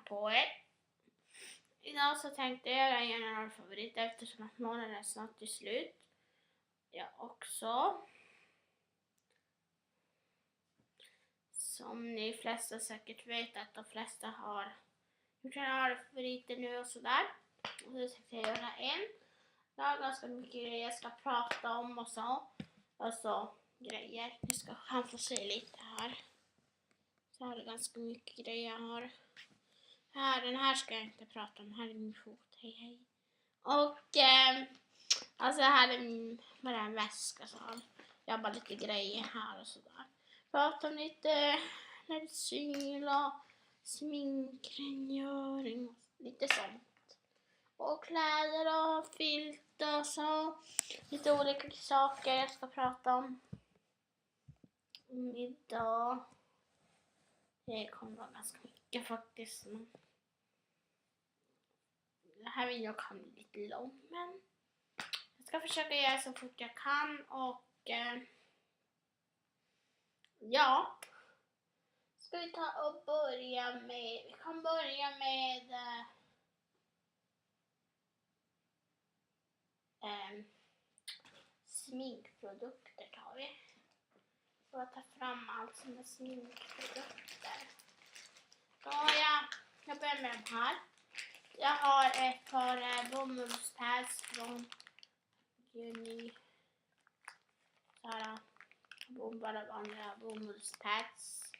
på er. Idag så tänkte jag göra en av favoriter eftersom att månaden är snart till slut. Jag också. Som ni flesta säkert vet att de flesta har gjort en favoriter nu och sådär. Och så tänkte jag göra en. Jag har ganska mycket grejer jag ska prata om och så. Alltså grejer. Ni ska han få se lite här. Så här är ganska mycket grejer jag har. Här, den här ska jag inte prata om. Här är min fot. Hej hej. Och alltså här är bara en väska så här. Jag har bara lite grejer här och sådär. Prata om lite medicin och sminkrengöring och lite sånt. Och kläder och filt och så. Lite olika saker jag ska prata om idag. Det kommer vara ganska mycket faktiskt. Den här videon kan bli lite lång, men jag ska försöka göra så fort jag kan. Och ja, ska vi ta och börja med, vi kan börja med sminkprodukter tar vi. Jag tar fram allt som är sminkprodukter. Så jag börjar med de här. Jag har ett par bomullspads från Juni. Såhär, bara vanliga bomullspads.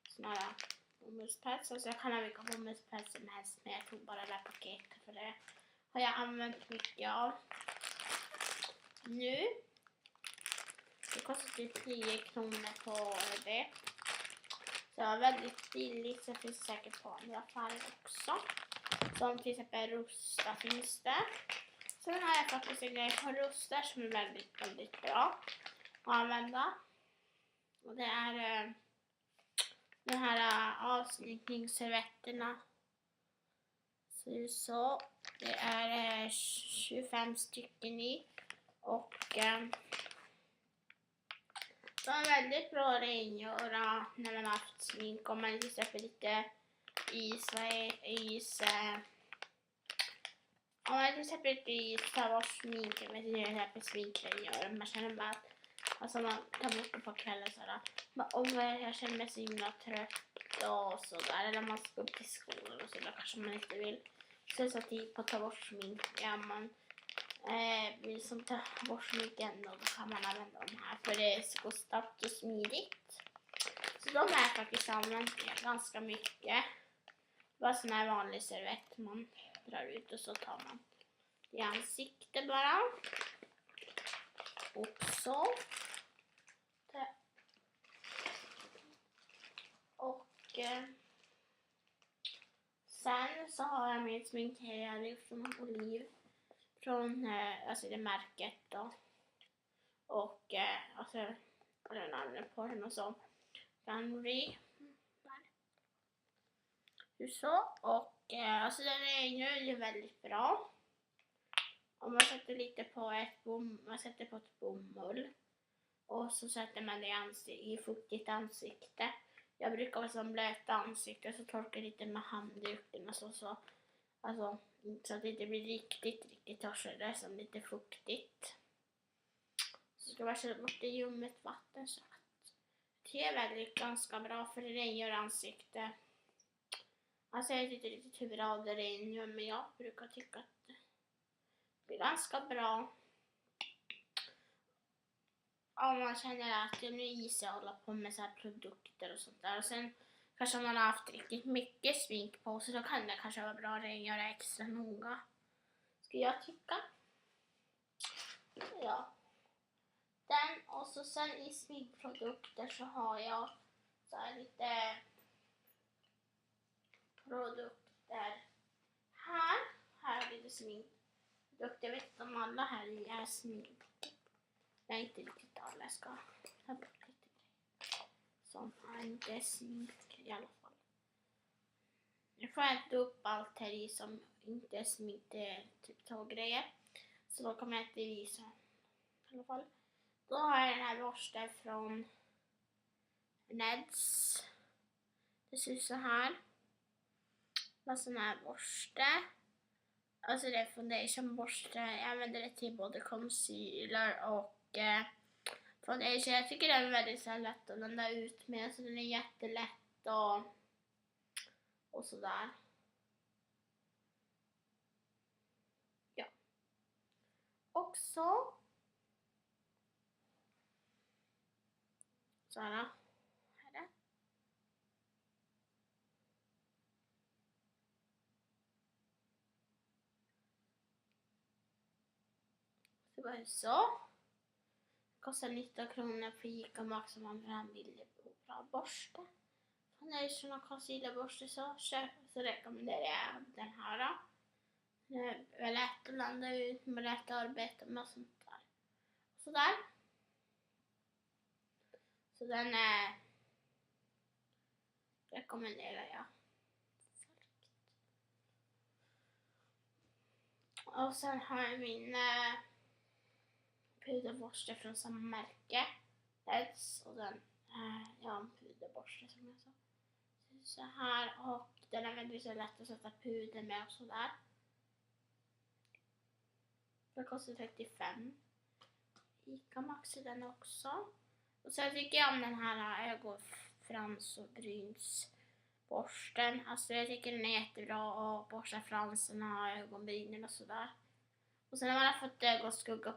Såna här bomullspads. Alltså jag kan ha vilka bomullspads som helst, men jag tog bara det här paketet för det har jag använt mycket av. Nu. Det kostar typ 10 kronor på det. Så det var väldigt billigt, så finns det säkert på andra färger också. Som till exempel Rusta finns det. Sen har jag faktiskt en grej på Rusta som är väldigt, väldigt bra att använda. Och det är de här avsnittningsservetterna. Så det är 25 stycken i. Och de är väldigt bra att rengöra när man har haft smink. Om man till exempel lite is. Om man till exempel lite is tar bort sminken med till exempel sminkrengöring. Man känner bara att alltså man tar bort det på kvällen sådär. Jag känner mig så himla trött och sådär. Eller man ska upp till skolan och sådär. Kanske man inte vill slösa tid på att ta bort smink. Ja, man vill som ta bort sminken och då kan man använda de här. För det är så snabbt och smidigt. Så de är faktiskt använt ganska mycket. Bara sån här vanlig servett man drar ut och så tar man i ansiktet bara. Och så. Och sen så har jag min sminkering från Oliv. Från alltså det märket då. Och alltså den andra på den och så. Henry. Så. Och alltså den är ju väldigt bra. Om man sätter lite på ett bomull. Och så sätter man det i fuktigt ansikte. Jag brukar ha som blöta ansikte så torkar lite med handduken och så. Alltså så att det inte blir riktigt torrt, det är som lite fuktigt. Så ska man köra bort det i ljummet vatten så att det är väldigt ganska bra för det rengör ansikte. Alltså jag vet inte riktigt hur bra det rengör, men jag brukar tycka att det är ganska bra. Om man känner att det blir is att hålla på med så här produkter och sånt där. Och sen kanske man har haft riktigt mycket smink på så då kan det kanske vara bra att rengöra extra noga. Ska jag tycka. Ja. Den och så sen i sminkprodukter så har jag så här lite produkter. Här är lite sminkprodukter. Jag vet inte om alla här är smink. Nej, inte riktigt alla. Jag ska ta bort lite grejer som är inte smink i alla fall. Jag får inte upp allt här i som inte är smink. Det är typ 2 grejer. Så då kommer jag inte visa i alla fall. Då har jag den här borsten från Neds. Det ser ut så här. med sån här borste. Alltså det är foundationborste. Jag använder det till både concealer och foundation. Jag tycker den är väldigt så här lätt att blanda ut med. Så den är jättelätt och sådär. Ja. Och så här är det. Så bara så. Kostar 19 kronor på Ica Max om man vill ha en billig och bra borste. Foundation och concealerborste så rekommenderar jag den här. Den är väldigt lätt att blanda ut med rätt arbete med sånt där. Sådär. Så den rekommenderar jag. Och sen har jag min puderborste från samma märke. Och den en puderborste som jag sa. Så här, och den är väldigt så lätt att sätta puder med och sådär. Den kostar 35. Ica Max i den också. Och så tycker jag om den här ögonfrans och brynsborsten. Alltså jag tycker den är jättebra att borsta fransarna och ögonbrynen och sådär. Och sen har man fått ögonskugga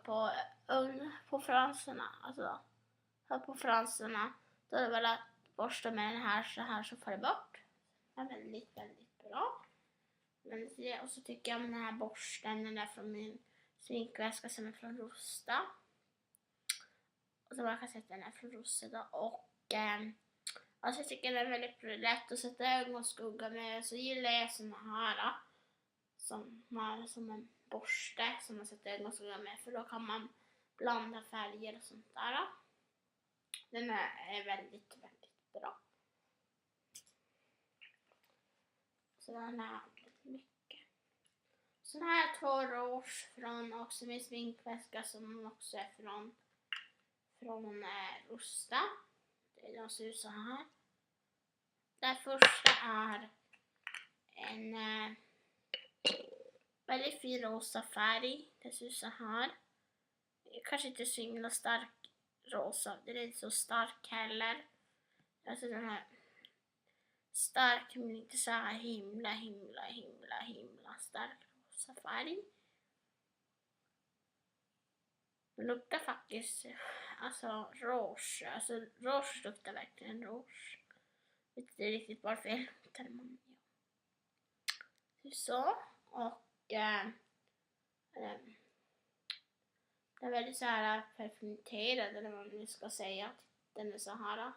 på fransarna. Alltså här på fransarna. Då är det väl att borsta med den här så får det bort. Den är väldigt, väldigt bra. Och så tycker jag om den här borsten. Den är från min sminkväska som är från Rusta. Och så man kan sätta den här från Rusta. Och alltså jag tycker den är väldigt lätt att sätta ögonskugga med. Så gillar jag såna här. Som en borste som man sätter ögonskugga med. För då kan man blanda färger och sånt där. Den är väldigt, väldigt bra. Så den är väldigt mycket. Sån här två rouge från också min sminkväska som också är från Rusta. De ser ut så här. Den första är en väldigt fin rosa färg. Det ser ut så här. Kanske inte så himla stark rosa. Den är inte så stark heller. Alltså den här stark men inte så här himla stark rosa färg. Den luktar faktiskt alltså rouge. Alltså rouge luktar verkligen rouge. Jag vet inte riktigt varför jag luktar men ja. Så. Och den är väldigt så här parfymterad eller vad man nu ska säga. Den är så här.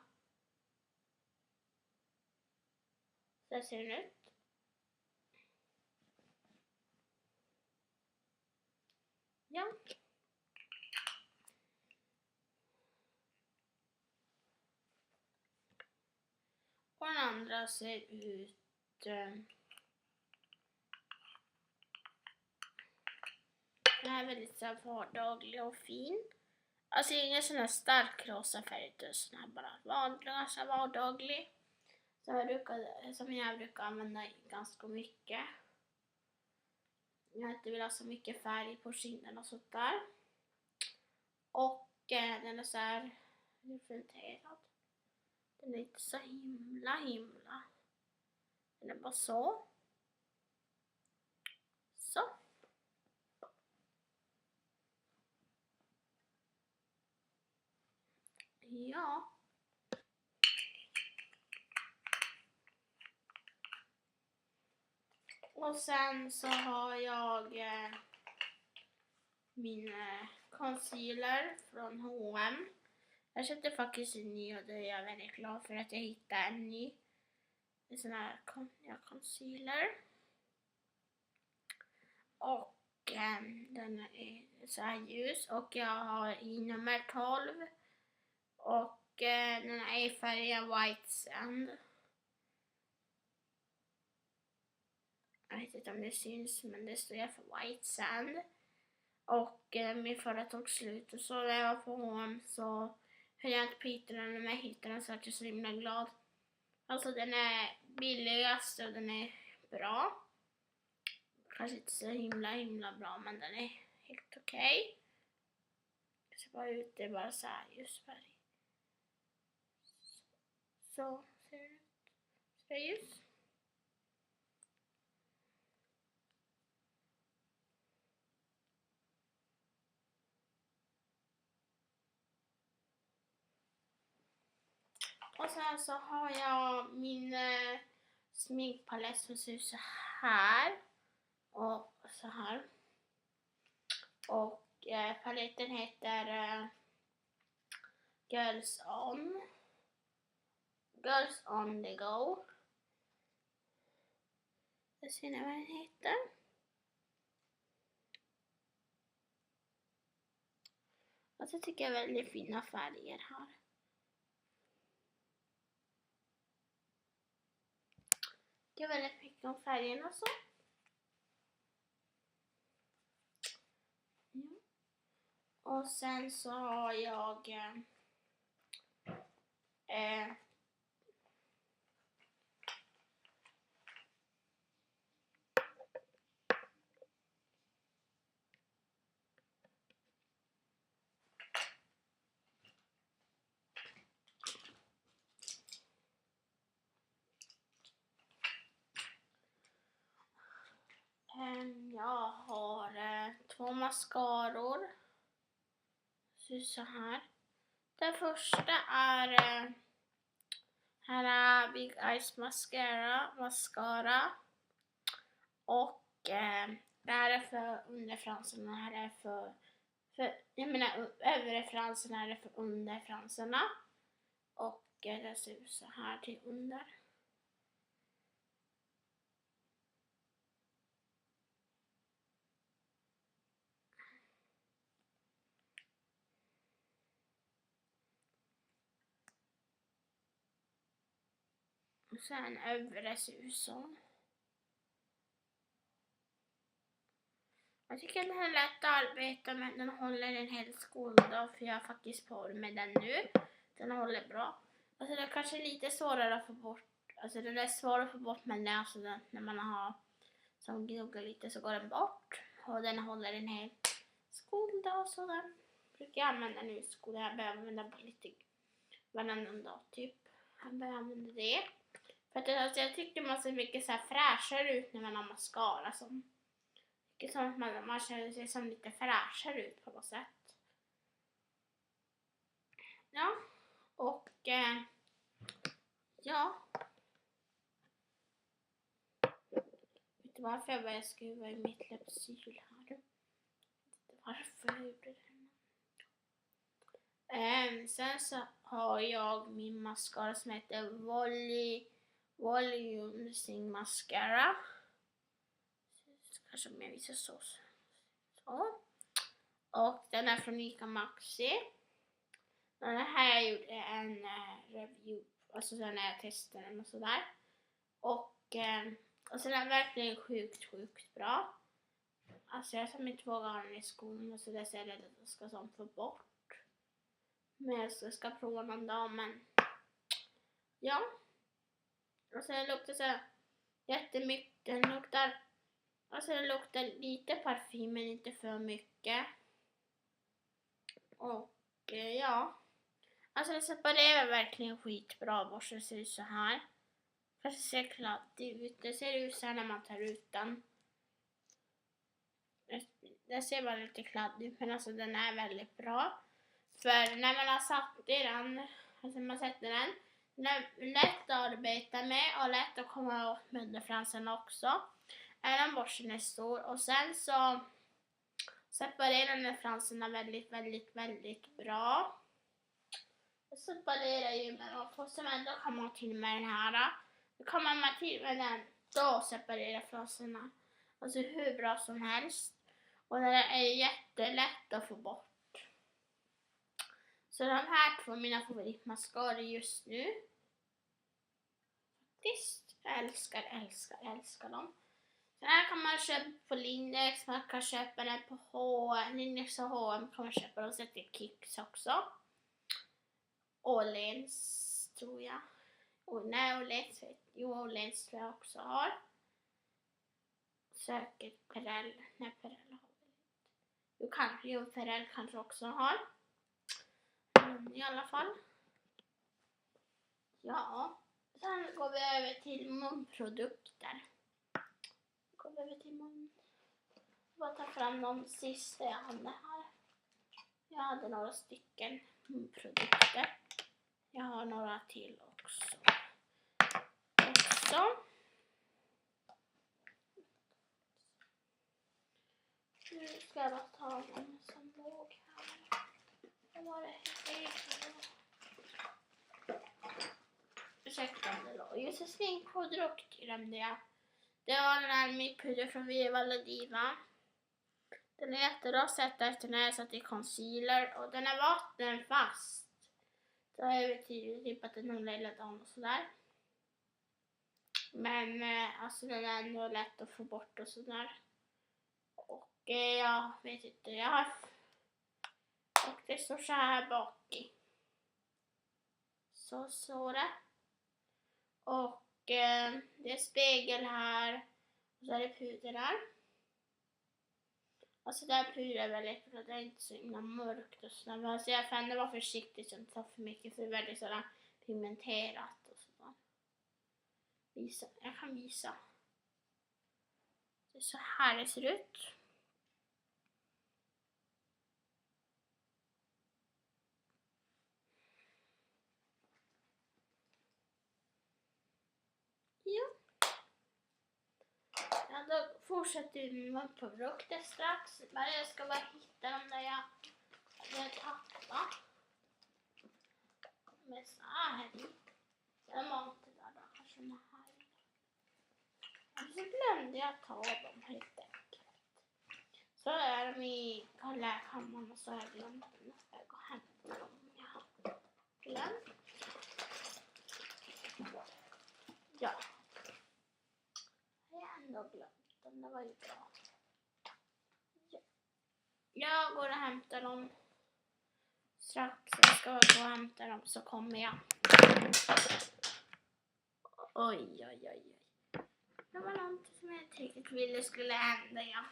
Så ser den ut. Ja. Och den andra ser ut den är väldigt så vardaglig och fin. Alltså ingen sån här stark rosa färg utan sån här bara vanlig, så vardaglig. Som jag brukar använda ganska mycket. Jag inte vill ha så mycket färg på kinden och sånt där. Och den är så här reflekterad. Den är inte så himla. Den är bara så. Så. Ja. Och sen så har jag min concealer från H&M. Jag köpte faktiskt en ny och det är jag väldigt glad för att jag hittade en ny. En sån här concealer. Och den är så här ljus och jag har i nummer 12. Och den är i färgen White Sand. Jag vet inte om det syns men det står för White Sand. Och min förra tog slut och så när jag var på H&M så höll jag inte på hittarna när jag hittade den så att jag är så himla glad. Alltså den är billigast och den är bra. Kanske inte så himla bra, men den är helt okej. Jag ska bara ut det bara så här ljusfärg. Så ser det ut. Så det är ljus. Och sen så har jag min sminkpalett som ser ut så här. Och så här. Och paletten heter Girls on the go. Jag ser ni vad den heter. Och så tycker jag väldigt fina färger här. Jag tycker väldigt mycket om färgerna så. Ja. Och sen så har jag jag har 2 mascaror. Så här. Den första är här Big Eyes mascara. Och det här är för underfransarna. Här är för jag menar övre franserna är det för underfransarna. Och det ser ut så här till under. Och sen övre ser ut så. Jag tycker den är lätt att arbeta med. Den håller en hel skoldag, för jag har faktiskt på med den nu. Den håller bra. Alltså det är kanske lite svårare att få bort. Alltså den är svår att få bort, men alltså den, när man har som gnuggar lite så går den bort. Och den håller en hel skoldag, så den brukar jag använda nu i skolan. Jag behöver använda lite varannan dag typ. Jag behöver använda det. För att alltså, jag tycker man ser mycket så här fräschare ut när man har mascara. Det är som att man känner sig som lite fräschare ut på något sätt. Ja, och ja. Vet du varför jag började skruva i mitt läppsyl här? Varför jag gjorde det? Sen så har jag min mascara som heter Voluming Mascara. Kanske om jag visar så. Och den är från Ica Maxi. Den här jag gjorde en review. Alltså när jag testade den och sådär. Och så den är verkligen sjukt bra. Alltså jag tar mig 2 gånger i skolan och så där så är jag rädd att jag ska få bort. Men jag ska prova någon dag, men ja. Och så den luktar så jättemycket. Den luktar lite parfym, men inte för mycket. Och ja. Alltså den separerar verkligen skitbra. Borsten ser ut så här. Kanske ser kladdig ut. Det ser ut så här när man tar ut den. Det ser bara lite kladdig ut, men alltså den är väldigt bra. För när man har satt i den, alltså man sätter den är lätt att arbeta med och lätt att komma åt med underfransarna också. Även borsten är stor. Och sen så separerar underfransarna väldigt bra. Och separerar ju med dem. Och så ändå kan man till med den här. Då kommer man till med den. Då separerar fransarna. Alltså hur bra som helst. Och den är jättelätt att få bort. Så de här 2 är mina favoritmascaror just nu. Faktiskt. Jag älskar dem. Den här kan man köpa på Lindex. Man kan köpa den på H&M. Lindex och H&M kan man köpa dem. Så till Kicks också. Åhléns tror jag. Åhléns tror jag också har. säkert Perell. Nej, Perell har väl inte. Jo, Perell kanske också har. Men i alla fall. Ja. Sen går vi över till munprodukter. Jag bara ta fram de sista jag hade här. Jag hade några stycken munprodukter. Jag har några till också. Nu ska jag bara ta dem som låg här. Vad var det? Ursäkta om det låg. Just sminkpuder och glömde jag. Det var den här mittpuder från Viva La Diva. Den är jättebra att sätta efter när jag satt i concealer. Och den är vattenfast. Det betyder typ att den håller hela dagen och sådär. Men alltså den är ändå lätt att få bort och sådär. Och jag vet inte. Och det står så här bak i. Så står det. Och det är spegel här. Och så är det puder där. Alltså där puder är väldigt bra. Det är inte så himla mörkt och sådär. Men alltså jag får ändå vara försiktig så jag inte tar för mycket. För det är väldigt sådär pigmenterat och sådär. Jag kan visa. Det är så här det ser ut. Ja, då fortsätter vi med produkter strax. Men jag ska bara hitta dem där jag tappade. Men så här. Jag var inte där då. Kanske de här. Och så glömde jag ta dem helt enkelt. Så är de i läkammaren och så har jag glömt dem. Jag ska gå och hämta dem. Jag har glömt. Ja. Jag har ändå glömt dem. Det var ju bra. Ja. Jag går och hämtar dem. Strax jag ska gå och hämta dem så kommer jag. Oj. Det var något som jag inte riktigt ville skulle hända, ja.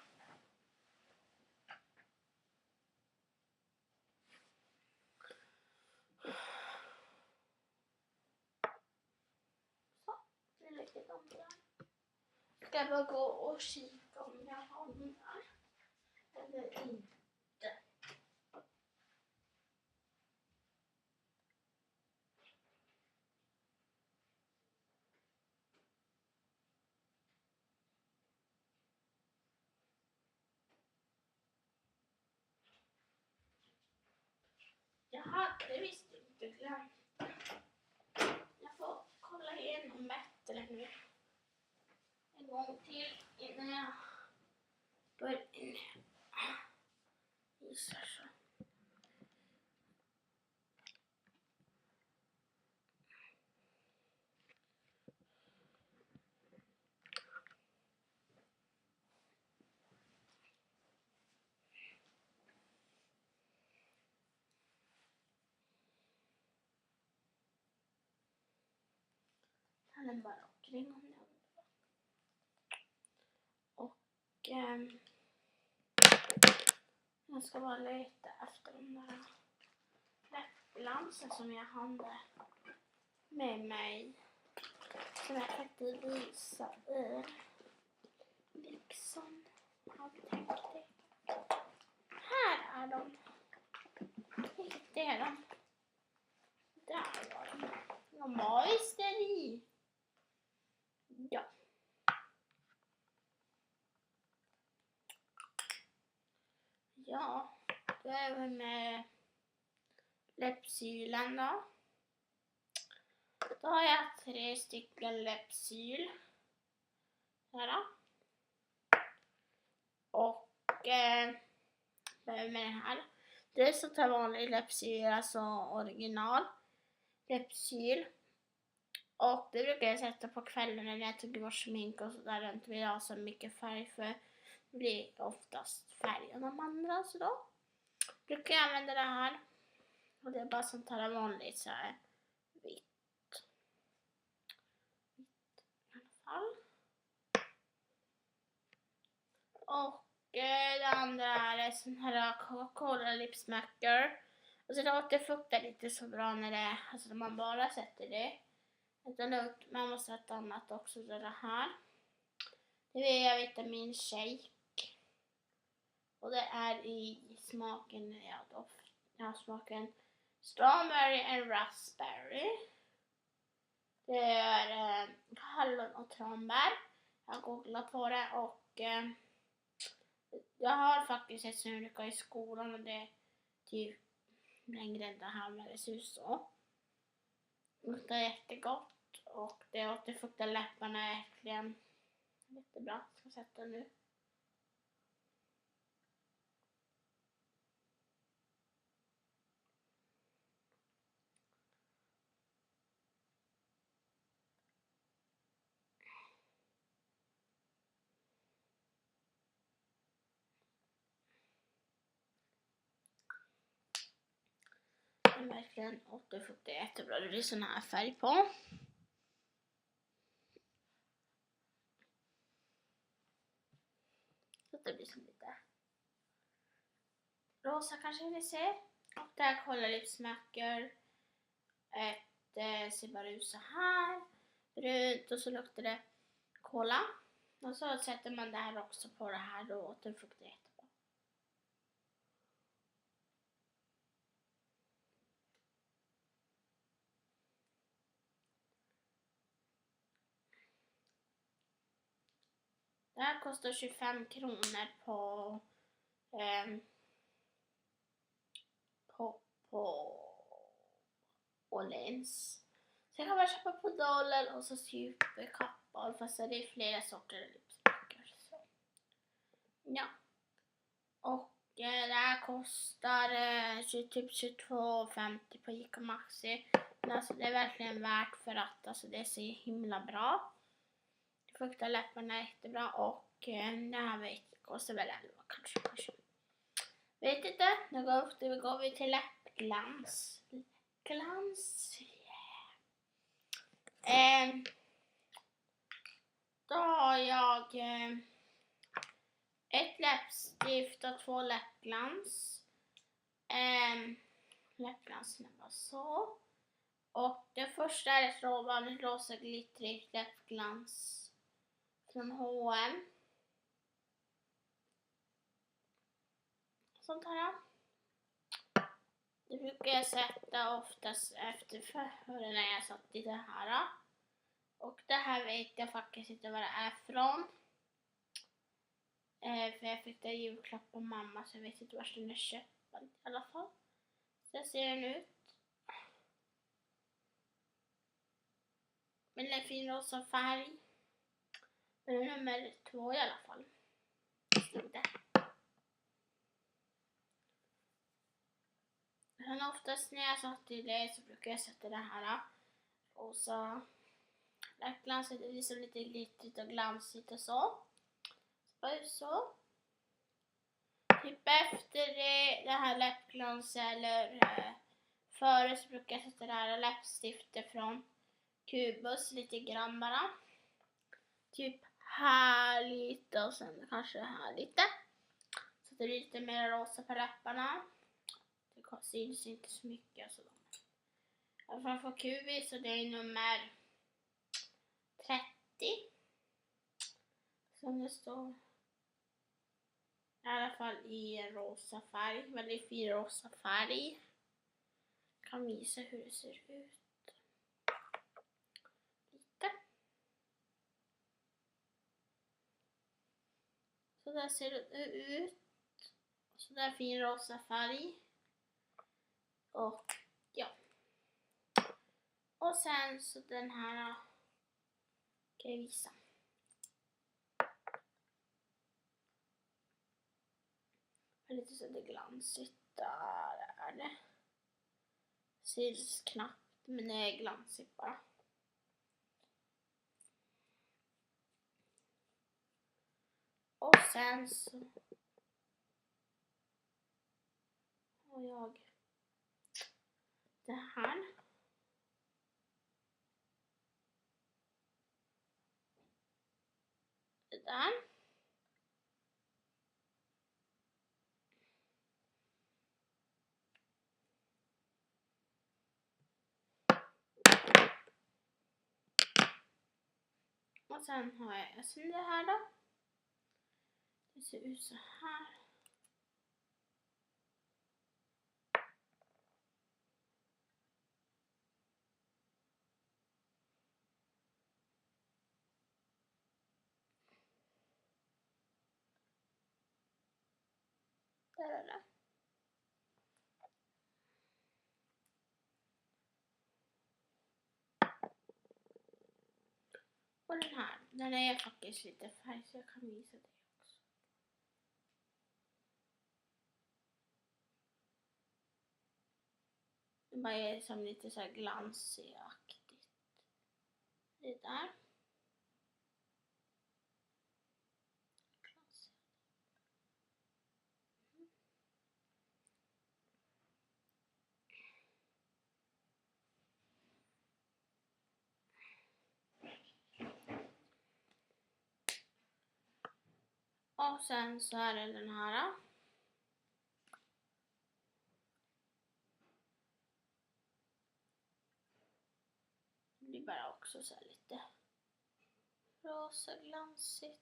Så, det lägger dem där. Ska jag bara gå och kika om jag har dem där. Eller inte. Jag hade visst inte glömt. Jag får kolla igenom bättre nu. En gång till innan jag börjar visa så. Han är bara omkring om det. Och jag ska bara leta efter de där läppglansen som jag hade med mig. Som jag tänkte visa er. Liksom. Jag tänkte. Här är de. Vilket är de? Där var de. De var visst där i. Ja. Ja, då är vi med läppsylen då. Då har jag 3 stycken läppsyl. Här då. Och börjar med den här. Det är så tar vanlig läppsyl, alltså original läppsyl. Och det brukar jag sätta på kvällen när jag tog bort smink och sådär. Jag inte vill ha så mycket färg för det blir oftast färg av de andra. Så då brukar jag använda det här. Och det är bara sånt här vanligt så här vitt. I alla fall. andra är sån här Coca-Cola lipsmacker. Alltså det återfuktar inte så bra när det alltså när man bara sätter det. Utan man måste ha ett annat också, så det här. Det är vitamin shake. Och det är i smaken, smaken strawberry and raspberry. Det är hallon och tranbär. Jag har googlat på det och jag har faktiskt ett snurrika i skolan och det är typ längre än det här, men det ser ut så. Det är jättegott och det återfuktar läpparna verkligen jättebra. Jag ska sätta nu. Den verkligen återfuktar jättebra. Det är sån här färg på. Så det blir som lite rosa kanske ni ser. Och där kollar lipsmacker. Ser bara ut så här. Brunt och så luktar det kola. Och så sätter man det här också på det här och återfuktar jättebra. Det här kostar 25 kronor på Åhléns. Sen kan man köpa på Dollar och så superkappar, fast det är flera sorter lipsmacker. Ja. Och det här kostar typ 22,50 på Ica Maxi. Men alltså det är verkligen värt för att alltså, det är så himla bra. Det fuktar läpparna jättebra och det här kostar väl 11 kanske. Vet inte, nu går vi till läppglans. Glans, yeah. Då har jag ett läppstift och 2 läppglans. Läppglansen var så. Och det första är ett rosa glittrigt läppglans från H&M. Sånt här. Det brukar jag sätta oftast efter förhören när jag satt i det här. Och det här vet jag faktiskt inte vad det är från. För jag fick det i julklapp av mamma, så jag vet inte var den är köpt i alla fall. Så ser den ut. Men det är fin rosa färg. Det är nummer 2 i alla fall. Men oftast när jag satt i det så brukar jag sätta det här. Och så läppglanset är liksom lite glittrigt och glansigt och så. Så. Typ efter det här läppglans eller före så brukar jag sätta det här läppstiftet från Kubus lite grann bara. Typ här lite och sen kanske här lite. Så det blir lite mer rosa på läpparna. Det syns inte så mycket. Så framför Kubis så det är nummer 30. Som det står. I alla fall i en rosa färg. Väldigt fin rosa färg. Jag kan visa hur det ser ut. Lite. Så där ser det ut. Så där fin rosa färg. Och ja. Och sen så den här kan jag visa. Lite så det är glansigt. Där är det. Syns knappt, men det är glansigt bara. Och sen så har jag det här. Det där. Och sen har jag sen det här då. Det ser ut så här. Där är det. Och den är faktiskt lite färg så jag kan visa det också. Det bara är som lite så här glansig-aktigt. Det där. Och sen så är det den här. Det blir bara också så här lite rosa glansigt.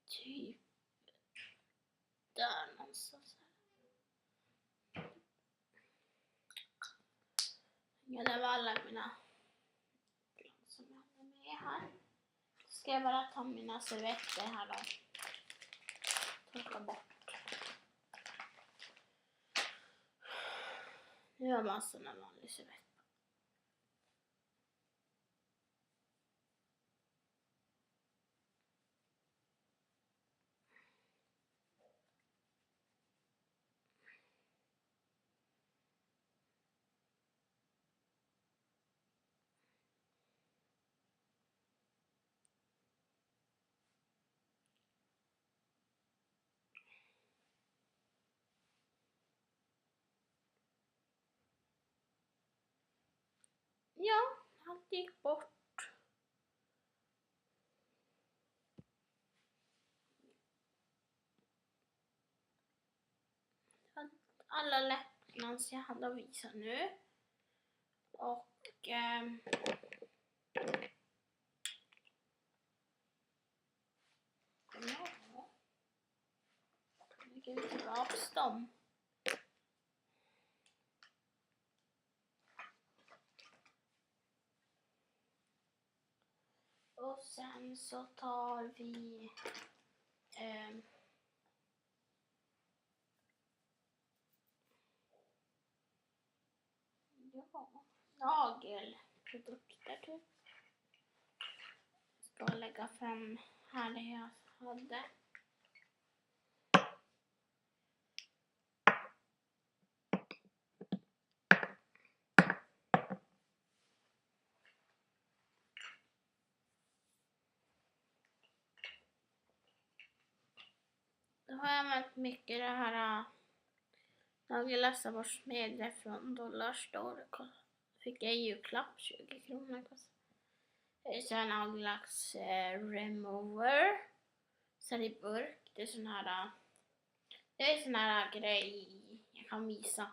Typ där någonstans. Ja, det var alla mina som jag hade med här. Ska jag bara ta mina servetter här då. Torka bort. Nu har man sån här vanlig servett. Ja, allt gick bort. Alla läppglans jag hade att visa nu. Och ja, jag lägger tillbaks dem. Och sen så tar vi nagelprodukter typ. Jag ska lägga fram här det jag hade. Då har jag använt mycket det här nagellackborstmedel från Dollarstore. Fick jag i julklapp, 20 kronor. Sen nagellax remover. Sen i burk. Det är sån här grej jag kan visa.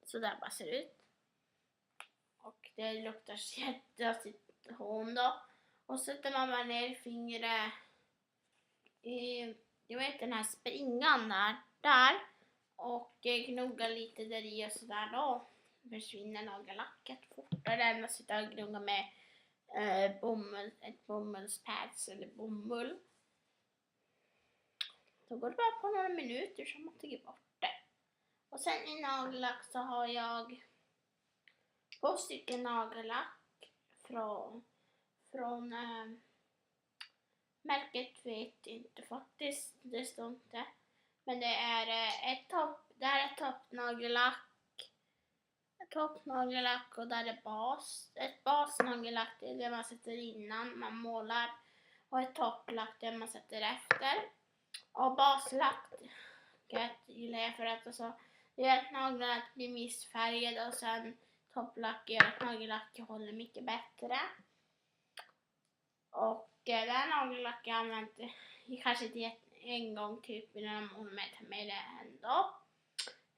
Så där bara ser ut. Och det luktar citron då. Och sätter man bara ner fingret i, jag vet den här springan där. Och gnuggar lite där i och sådär då. Försvinner nagellacket fortare än att sitta och gnugga med ett bomullspads eller bomull. Då går det bara på några minuter så man tar bort det. Och sen i nagellack så har jag 2 stycken nagellack från märket vet inte faktiskt, det står inte. Men det är ett toppnagellack. Ett toppnagellack och där är bas. Ett basnagellack det är det man sätter innan man målar. Och ett topplack det man sätter efter. Och baslacket gillar jag för att alltså, det är att nagellack blir missfärgad och sen topplack gör att nagellack håller mycket bättre. Och det här nagellack jag använt kanske inte en gång typ i några månader med det ändå.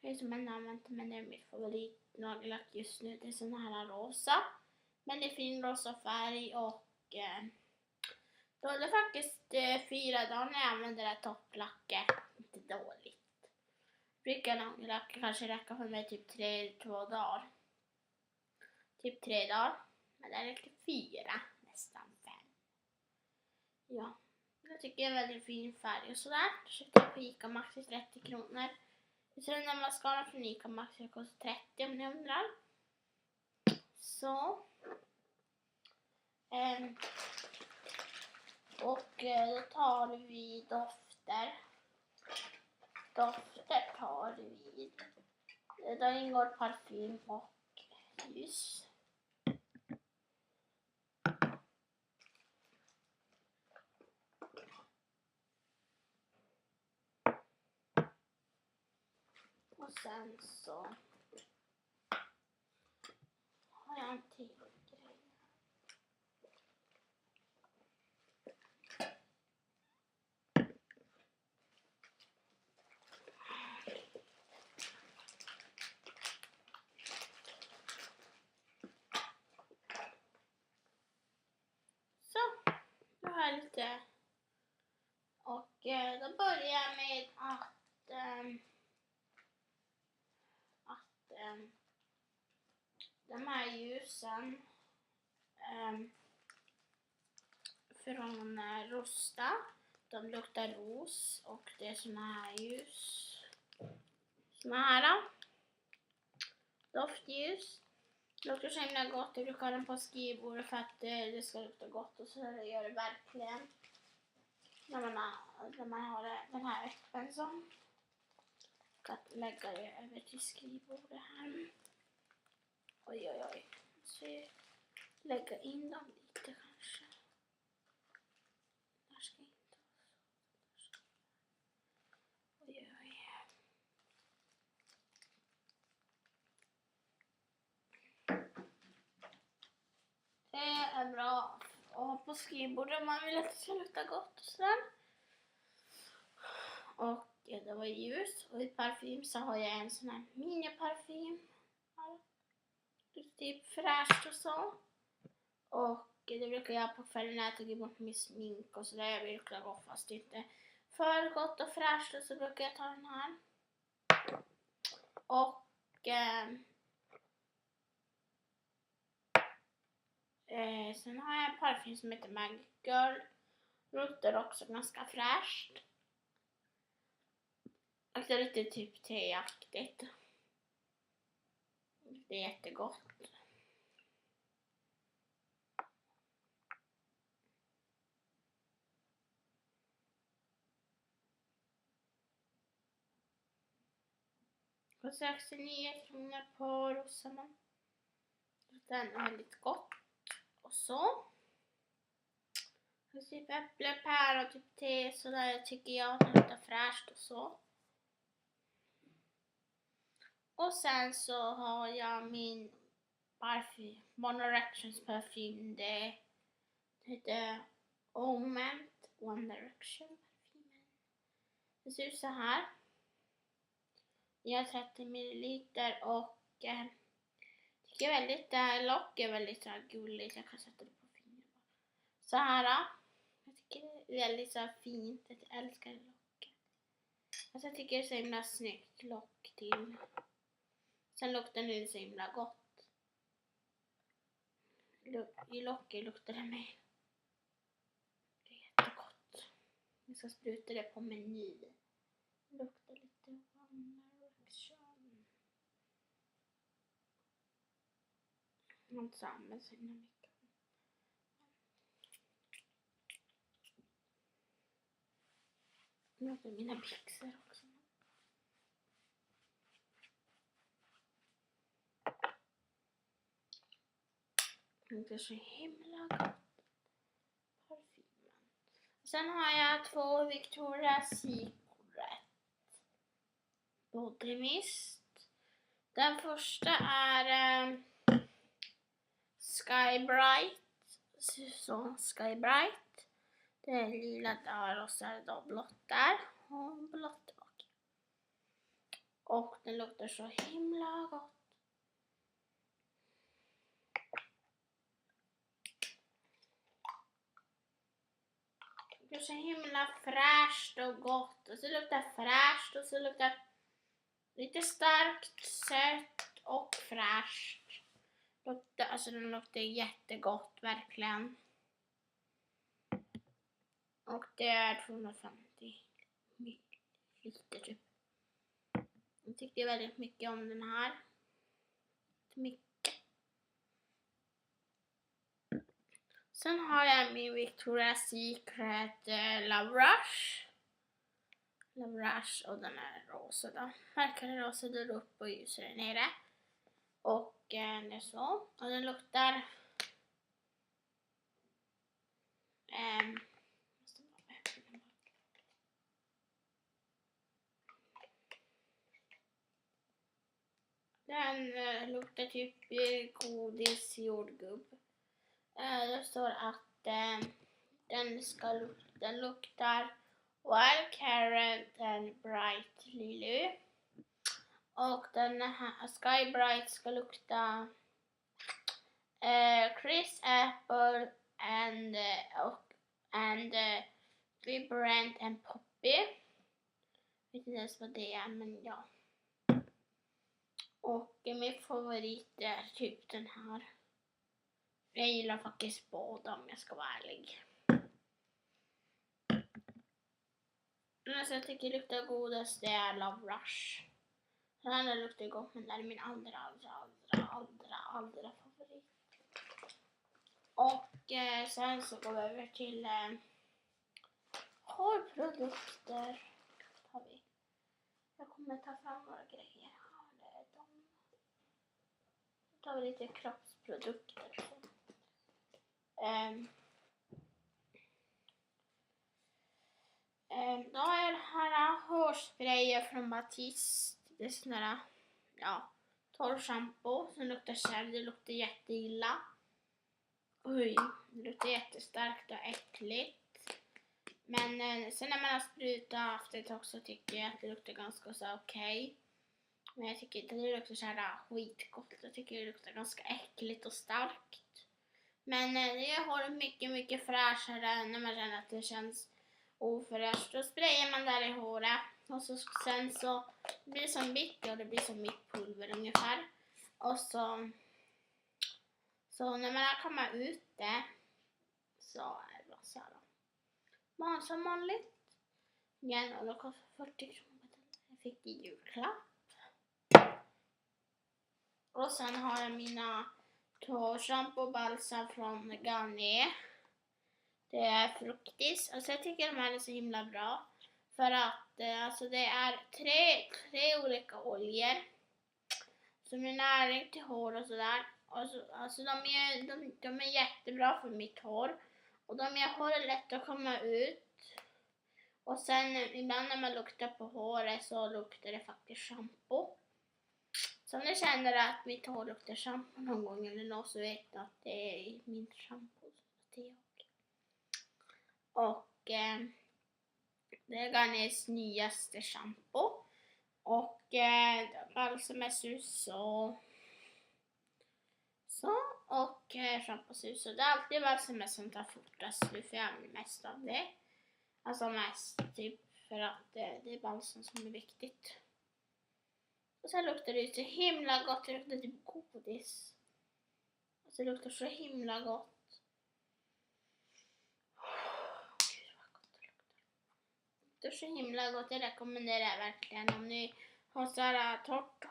Det är som en använt men det är mitt favoritnagellack just nu. Det är sån här rosa väldigt fin rosa färg och då är det faktiskt 4 dagar när jag använder det här topplacket. Inte dåligt. Bryggarlack kanske räcker för mig typ 2 dagar. Typ 3 dagar. Men det räcker 4, nästan 5. Ja, jag tycker det är en väldigt fin färg och sådär. Jag köpte på Ica Maxi 30 kronor. Sen när mascara från Ica Maxi kostar 30 om ni undrar. Så. Och då tar vi dofter. Dofter tar vi. Då ingår parfym och ljus. Och sen så har jag en till grej. Så, nu har jag lite. Och då börjar jag med att de här ljusen från Rosta, de luktar ros och det är såna här ljus. Såna här doftljus. Det luktar så himla gott. Jag brukar ha den på skrivbordet för att det ska lukta gott och så gör det verkligen. När man har den här öppen så. Jag ska lägga det över till skrivbordet här. Oj oj oj. Så lägga in dem lite kanske. Där ska inte vara så. Oj oj. Det är bra att ha på skrivbordet om man vill att det ska lukta gott och sådär. Och det var ljus. Och i parfym så har jag en sån här miniparfym. Typ fräscht och så. Och det brukar jag på kvällen när jag tagit bort min smink och sådär. Jag brukar gå fast inte för gott och fräscht och så brukar jag ta den här. Och sen har jag en parfym som heter Magic Girl. Luktar också ganska fräscht. Och det är lite typ teaktigt. Det är jättegott. Och 69 kronor på Rosamon. Den är väldigt gott. Och så. Och typ äpple, päron och typ te. Så där tycker jag att det luktar fräscht och så. Och sen så har jag min parfym. One Directions parfym. Det heter Oment One Direction parfymen. Det ser ut så här. Jag har 30 milliliter och tycker väldigt, det här lock är väldigt så här gulligt. Jag kan sätta det på fingrarna. Så här. Jag tycker det är väldigt så här fint. Jag älskar locket. Alltså jag tycker det är så himla snyggt lock till. Sen luktar det så himla gott. I locket luktar det mer. Det är jättegott. Jag ska spruta det på meny. Det luktar lite One Direction. Man samlar sig himla mycket. Nu har mina byxor också. Det är så himla gott. Parfymen. Sen har jag 2 Victoria's Secret Body Mist. Den första är Sky Bright. Så Sky Bright. Det är lila där och så är det då blått där. Och blått bak. Och den luktar så himla gott. luktar så himla fräscht och gott. Och så luktar fräscht och så luktar lite starkt, sött och fräscht. Alltså den luktar jättegott verkligen. Och det är 250 milliliter typ. Jag tyckte väldigt mycket om den här. Mycket. Sen har jag min Victoria's Secret Love Rush. Love Rush och den är rosa då. Verkar rosa där uppe och ljus där nere. Och det är så. Och den luktar den luktar typ godis jordgubb. Det står att den luktar Wild Carrot and Bright Lily. Och den här Sky Bright ska lukta Crisp Apple and Vibrant and Poppy. Jag vet inte ens vad det är, men ja. Och min favorit är typ den här. Jag gillar faktiskt båda om jag ska vara ärlig. Alltså jag tycker det luktar godast det är Love Rush. Den andra luktar gott, men det är min andra favorit. Och sen så går vi över till hårprodukter. Har vi. Jag kommer ta fram några grejer här. Då tar vi lite kroppsprodukter. Då är det här hårsprayer från Batiste. Det är sån här, ja, torr shampoo som luktar själv. Det luktar jätteilla. Oj, det luktar jättestarkt och äckligt. Men sen när man har sprutat haft det också tycker jag att det luktar ganska så okej. Men jag tycker inte det luktar så här skitgott. Jag tycker det luktar ganska äckligt och starkt. Men det har mycket fräschare när man känner att det känns ofräscht. Då sprayar man där i håret. Och sen så blir det som mitt och det blir som mitt pulver ungefär. Och så när man har kommit ut det så är det bara så här. Man som vanligt. Igen, och då kostar 40 kronor. Jag fick det i julklapp. Och sen har jag mina shampoo och balsam från Garnier. Det är fruktis. Alltså jag tycker de här är så himla bra. För att alltså det är tre olika oljor. Som är näring till hår och sådär. Alltså de är jättebra för mitt hår. Och de gör håret lätt att komma ut. Och sen ibland när man luktar på håret så luktar det faktiskt shampoo. Så om ni känner att mitt hår luktar shampoo någon gång eller något så vet jag att det är min shampoo. Det är jag. Och det är Garniers nyaste shampoo. Och balsam är sus och shampoo-sus. Och det är alltid balsam som tar fortast för jag använder mest av det. Alltså mest typ för att det är balsam som är viktigt. Och sen luktar det så himla gott. Det luktar typ godis. Alltså det luktar så himla gott. Det är så himla gott. Jag rekommenderar verkligen om ni har så här torrt.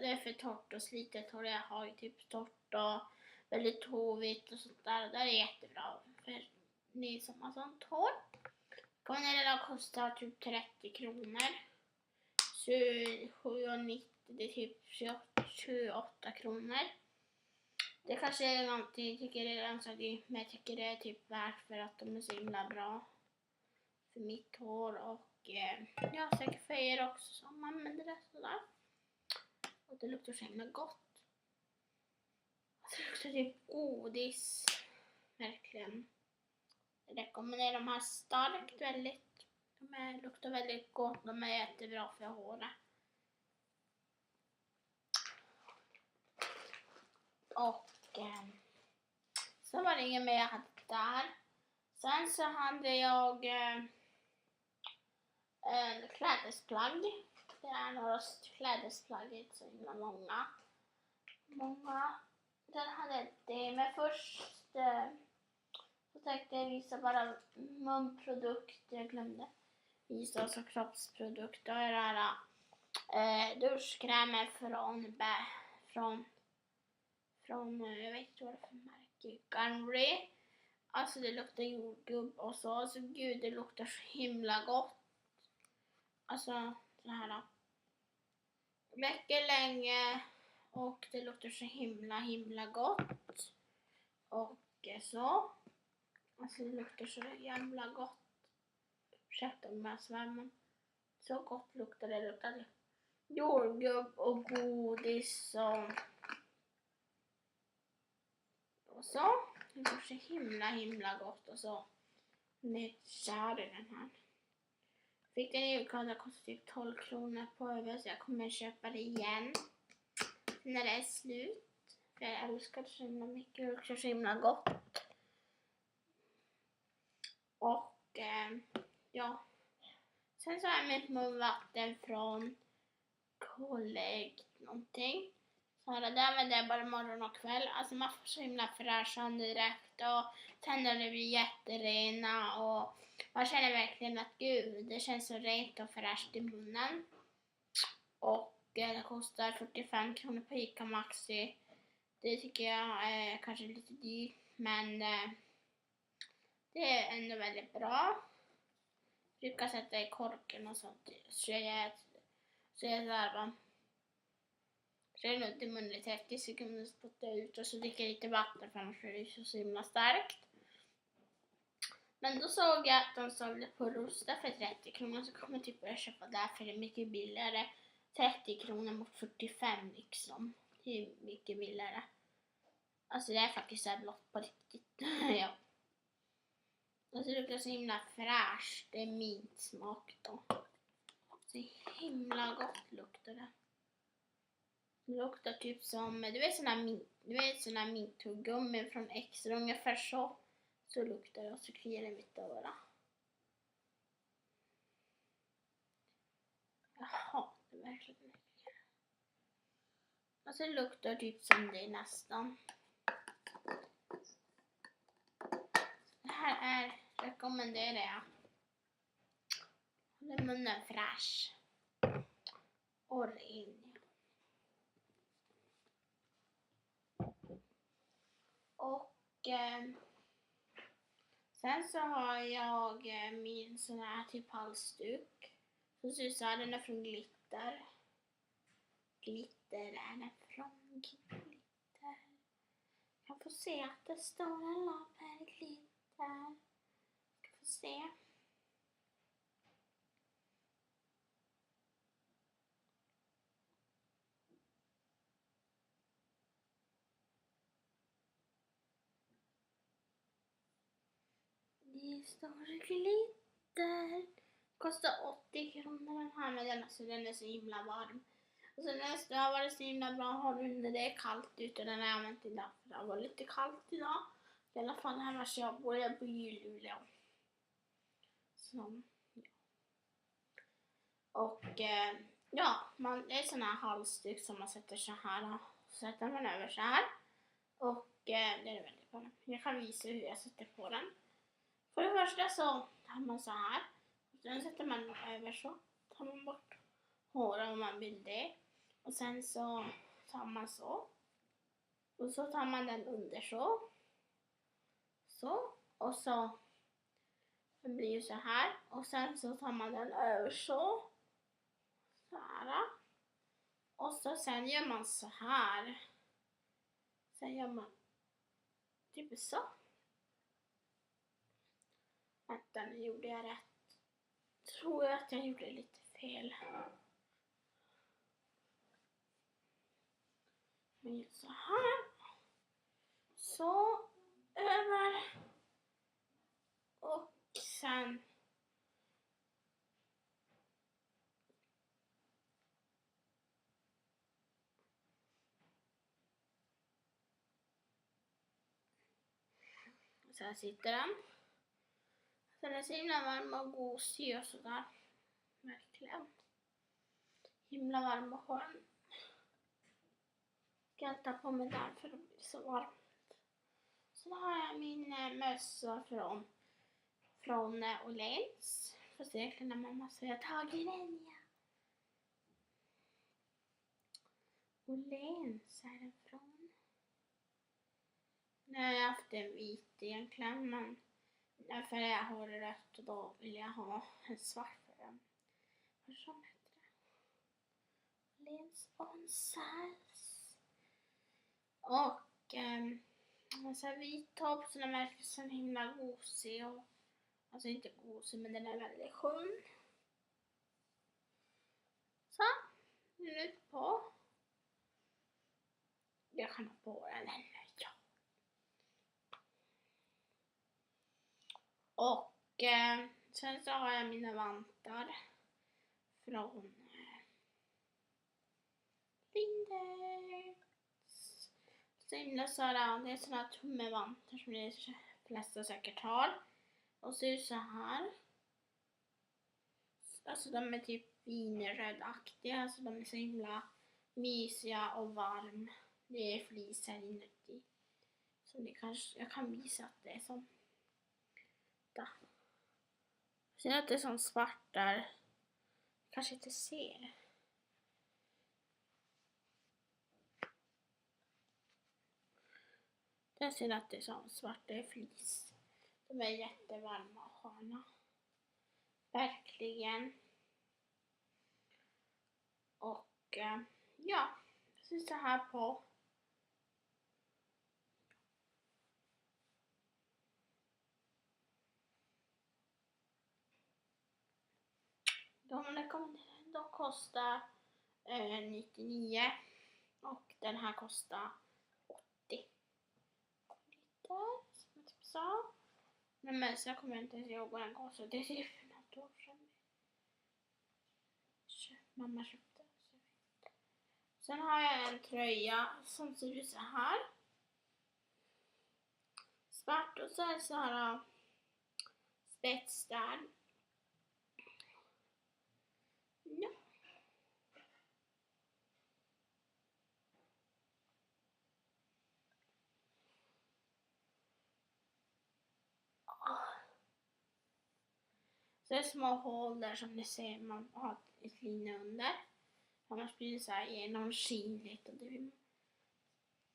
Det är för torrt och slitet hår. Jag har ju typ torrt och väldigt hovigt och sånt där. Och det är jättebra för ni som har sånt hår. Kommer kostar typ 30 kronor. 7,90. Det är typ 28 kronor. Det kanske är någonting jag tycker är ganska dyrt, men jag tycker det är typ värt för att de är så himla bra för mitt hår och ja, säkert för er också som använder det sådär. Och det luktar så himla gott. Det luktar typ godis. Verkligen. Jag rekommenderar de här starkt väldigt. De luktar väldigt gott. De är jättebra för håret. Och så var det inget mer jag hade där. Sen Sen så hade jag en klädesplagg. Det är några klädesplagg, inte så himla många. Den hade det, men först så tänkte jag visa bara munprodukter. Jag glömde visa alltså kroppsprodukter. Och det här duschkrämer från jag vet inte vad det är för märke. Gunry. Alltså det luktar jordgubb och så. Alltså gud, det luktar så himla gott. Alltså så här. Räcker länge och det luktar så himla gott. Och så. Alltså det luktar så jävla gott. Ursäkta om jag svär, men så gott luktar det. Luktar jordgubb och godis och så. Det luktar så himla gott och så. Den är kär i den här. Fick den i julklapp, det kostar typ 12 kronor på över, så jag kommer köpa det igen när det är slut. För jag älskar det så himla mycket, det luktar så himla gott. Och ja. Sen så har jag mitt munvatten från Colleague någonting. Så det där med det bara morgon och kväll. Alltså man får så himla fräscha direkt och tänderna blir jätterena och man känner verkligen att gud, det känns så rent och fräscht i munnen. Och det kostar 45 kronor på Ica Maxi. Det tycker jag är kanske lite dyrt, men det är ändå väldigt bra. Jag brukar sätta i korken och sånt. Så jag där bara. Så är det nog i munnen i 30 sekunder, spotta ut och så dricker jag lite vatten för annars är det så himla starkt. Men då såg jag att de sålde på Rusta för 30 kronor, så kommer jag typ börja köpa där för det är mycket billigare. 30 kronor mot 45 liksom. Det är mycket billigare. Alltså det är faktiskt så här blått på riktigt. Ja. Och så luktar det så himla fräscht. Det är mintsmak då. Så himla gott luktar det. Det luktar typ som, du vet såna minttuggummi från Extra, ungefär så. Så luktar det och så kliar det mitt öra. Jaha, det är verkligen mycket. Och så luktar det typ som det nästan. Det här är, rekommenderar jag. Håller munnen fräsch. Och ren. Och sen så har jag min sån här typ halsduk. Så ser det så här, den är från Glitter. Glitter är den från Glitter. Jag får se att det står en lapp här, Glitter. Jag får se. Det står Glitter. Kostar 80 kronor den här, men den är så himla varm. Och så nästa har varit så himla bra att ha när det är kallt ute. Den har jag använt idag för det var lite kallt idag. I alla fall här var jag bor i Luleå. Så, ja. Och ja, det är sån här halsduk som man sätter så här. Och så sätter man över så här. Och det är väldigt bra. Jag kan visa hur jag sätter på den. För det första så tar man så här. Och sen sätter man över så. Tar man bort håret om man vill det. Och sen så tar man så. Och så tar man den under så. Så. Och så. Det blir ju så här. Och sen så tar man den över så. Så här. Och så sen gör man så här. Sen gör man typ så. Vänta, nu gjorde jag rätt. Tror jag att jag gjorde lite fel. Men så här. Så över. Och sen. Så här sitter den. Så den är så himla varm och gosig och sådär. Verkligen. Himla varm och skön. Ska jag ta på mig där för det blir så varmt. Så då har jag min mössa från Åhléns. Får se när mamma så jag tagit den, ja. Åhléns är den från. Nu har jag haft en vit egentligen, men därför är jag har rött och då vill jag ha en svart för den. Vad som heter det? Åhléns On Size. Och en sån här vit topp som är så himla gosig och alltså inte gosig, men den är väldigt skön. Så, nu är det på. Jag kan ha på den ännu, ja. Och sen så har jag mina vantar från Lindex. Så himla sådär, det är sådana tummevantar som de flesta säkert har. Och ser ut så här. Alltså de är typ vinrödaktiga, alltså de är så himla mysiga och varm. Det är flis här inuti. Så det kanske, jag kan visa att det är som där. Ser att det är som svart där. Kanske inte ser. Jag ser att det är som svart, det är flis. De är jättevarma och sköna. Verkligen. Och ja, så ser här på. De kostar 99 och den här kostar 80. Lite, som jag typ sa. Men så kommer jag inte ens ihåg vad den kostar. Det är typ något år sedan. Mamma köpte. Sen har jag en tröja som ser ut så här. Svart och så är det så här spets där. Ja. Så det är små hål där som ni ser, man har ett linne under. Annars blir det så här genomskinligt och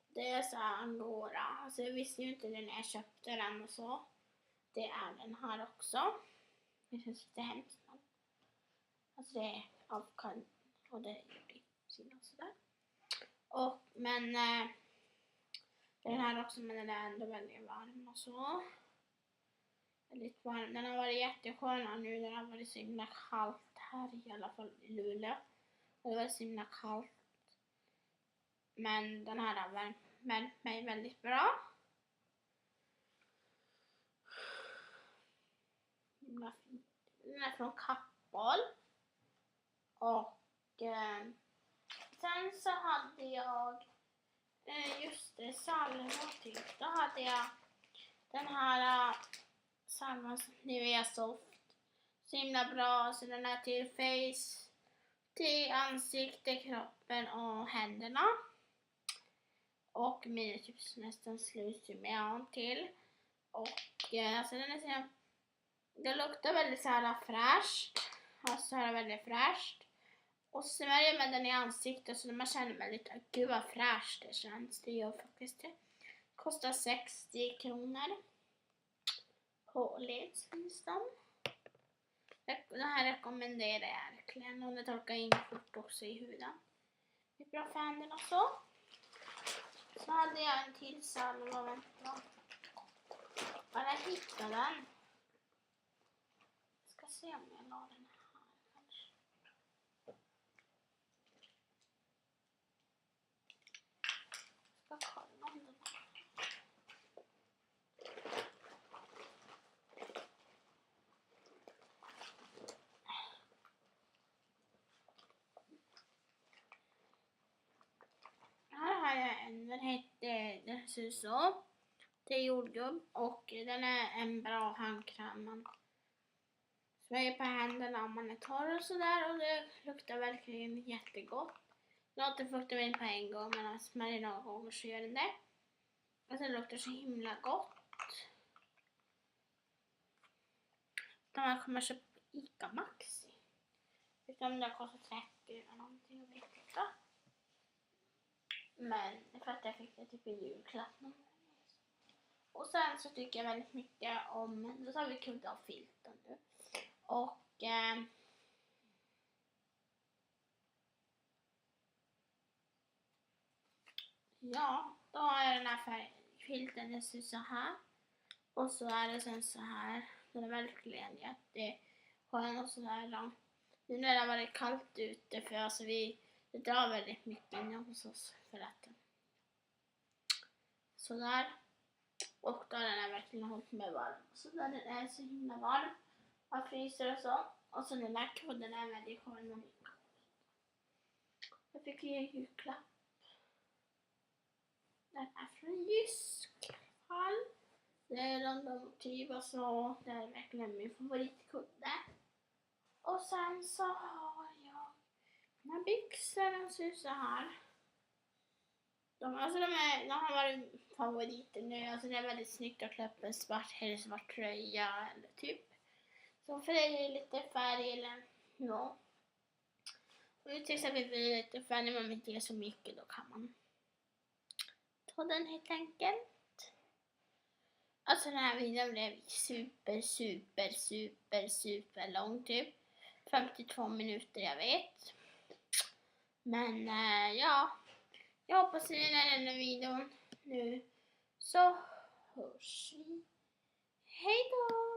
det är så här angora. Alltså jag visste ju inte det när jag köpte den och så. Det är den här också. Det känns lite hemskt. Alltså det är avkall och det är sin och sådär. Men den här också, men den är ändå väldigt varm och så. Väldigt varm. Den har varit jätteskön nu. Den har varit så himla kallt här i alla fall i Luleå. Det var så himla kallt. Men den här har värmt mig väldigt bra. Himla fint. Den är från Kappahl. Och sen så hade jag just det, salvor till. Då hade jag den här salvan som Nivea Soft. Så himla bra. Så den är till face, till ansikte, kroppen och händerna. Och min är typ nästan slut som jag har till. Och alltså den är så, det luktar väldigt så här fräscht. Alltså så här väldigt fräscht. Och smörjer man den i ansiktet så man känner väldigt, gud vad fräscht det känns. Det gör faktiskt det. Kostar 60 kronor. På Åhléns finns de. Det här rekommenderar jag verkligen. Och det torkar in fort också i huden. Det är bra för händerna så. Så hade jag en till salva. Vänta. Bara hitta den. Jag ska se om jag la den här kanske. Jag ska kolla om den här. Här har jag en. Den ser så. Det är jordgubb och den är en bra handkräm. smörjer på händerna om man är torr och sådär. Och det luktar verkligen jättegott. Låter fuktar in på en gång, men man smörjer några gånger så gör den det. Och det luktar så himla gott. Man kommer köpa på Ica Maxi. Utan det kostar 30 eller någonting, jag vet inte. Men för att jag fick det typ i julklapp. Och sen så tycker jag väldigt mycket om, då tar vi kudde av filten nu. Och ja, då är den här filten, det ser så här. Och så är det sen så här. Den är verkligen jätteskön och sådär långt. Nu när det har varit kallt ute, för alltså det drar väldigt mycket inne hos oss för att sådär. Och då har den verkligen hållit mig varm. Så där den är så himla varm. Man fryser och så. Och så den där kudden är väldigt skön och mycket. Jag fick en julklapp. Den är från Jysk. Det är runda motiv och så. Det är verkligen min favoritkudde. Och sen så har jag mina byxor, de ser så här. De har varit favoriter nu. Alltså det är väldigt snyggt att klä upp en svart tröja eller typ. Så för det är lite färg eller ja. Och till exempel blir lite färg när man inte gör så mycket, då kan man ta den helt enkelt. Alltså den här videon blev super lång typ. 52 minuter, jag vet. Men ja, jag hoppas ni gillar den här videon nu. Så hörs vi. Hej då!